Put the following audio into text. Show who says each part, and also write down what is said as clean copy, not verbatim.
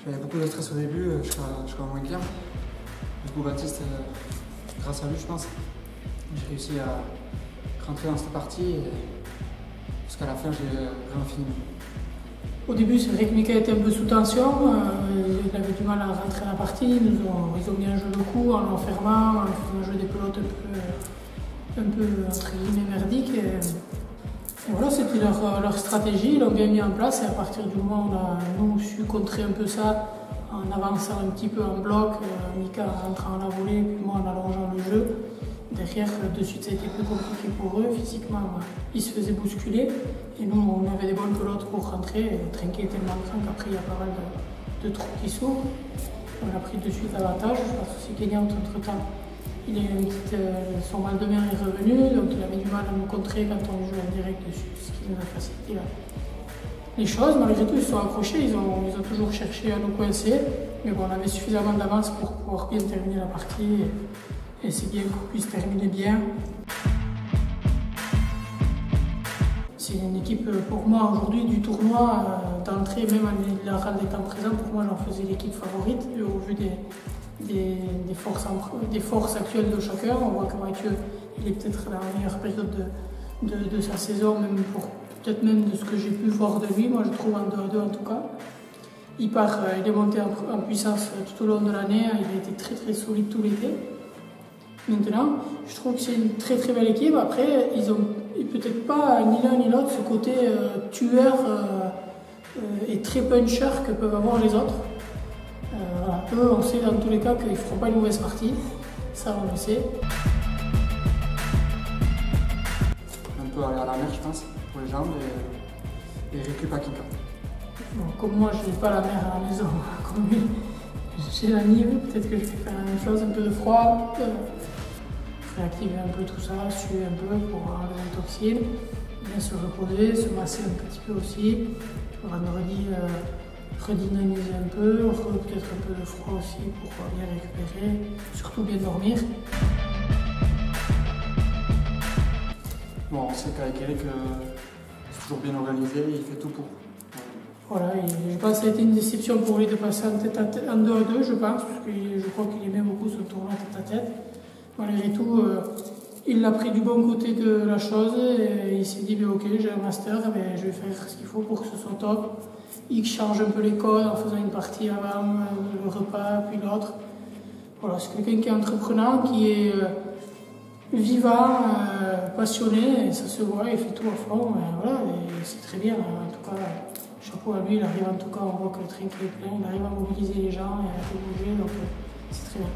Speaker 1: J'avais beaucoup de stress au début, jusqu'à moins bien. Du coup, Baptiste, grâce à lui, je pense, j'ai réussi à rentrer dans cette partie et jusqu'à la fin, j'ai vraiment fini.
Speaker 2: Au début, c'est vrai que Mika était un peu sous tension, il avait du mal à rentrer dans la partie, ils ont mis un jeu de coup en l'enfermant, en faisant un jeu des pelotes un peu entre guillemets merdique. Et voilà, c'était leur stratégie, ils l'ont bien mis en place et à partir du moment où on a nous su contrer un peu ça en avançant un petit peu en bloc, Mika rentrant à la volée, puis moi en allongeant le jeu. Derrière, de suite, ça a été plus compliqué pour eux. Physiquement, ils se faisaient bousculer. Et nous, on avait des bonnes pelotes pour rentrer. Et Trinquet est tellement grand qu'après, il y a pas mal de trous qui s'ouvrent. On a pris de suite avantage. Je pense aussi Kenyan, entre-temps, son mal de mer est revenu. Donc, il avait du mal à nous contrer quand on jouait en direct dessus, ce qui nous a facilité les choses. Malgré tout, ils se sont accrochés. Ils ont toujours cherché à nous coincer. Mais bon, on avait suffisamment d'avance pour pouvoir bien terminer la partie. Et c'est bien qu'on puisse terminer bien. C'est une équipe, pour moi, aujourd'hui, du tournoi, d'entrée, même en étant présent, pour moi, j'en faisais l'équipe favorite, au vu des forces actuelles de chacun. On voit que Mathieu, il est peut-être dans la meilleure période de sa saison, peut-être même de ce que j'ai pu voir de lui, moi je trouve en 2-2 en tout cas. Il est monté en puissance tout au long de l'année, il a été très très solide tout l'été. Maintenant, je trouve que c'est une très très belle équipe. Après, ils ont peut-être pas ni l'un ni l'autre ce côté tueur et très puncher que peuvent avoir les autres. Voilà. Eux, on sait dans tous les cas qu'ils ne feront pas une mauvaise partie. Ça, on le sait.
Speaker 1: Un peu aller à la mer, je pense, pour les jambes et récup à Kika.
Speaker 2: Bon, comme moi, je n'ai pas la mer à la maison, comme lui, j'ai la Nive. Peut-être que je vais faire la même chose, un peu de froid. Réactiver un peu tout ça, suer un peu pour enlever les toxines, bien se reposer, se masser un petit peu aussi. Vendredi, redynamiser un peu, peut-être un peu de froid aussi pour bien récupérer, surtout bien dormir.
Speaker 1: Bon, on sait qu'avec Eric, c'est toujours bien organisé, il fait tout pour.
Speaker 2: Voilà, et je pense que ça a été une déception pour lui de passer en 2-2, je pense, parce que je crois qu'il aimait beaucoup ce tournoi tête-à-tête. Malgré tout, il l'a pris du bon côté de la chose et il s'est dit ok, j'ai un master, je vais faire ce qu'il faut pour que ce soit top. Il change un peu les codes en faisant une partie avant le repas, puis l'autre. Voilà, c'est quelqu'un qui est entreprenant, qui est vivant, passionné, et ça se voit, il fait tout à fond. Voilà, et c'est très bien, en tout cas, chapeau à lui, il arrive en tout cas, on voit que le train est plein, il arrive à mobiliser les gens et à faire bouger, donc c'est très bien.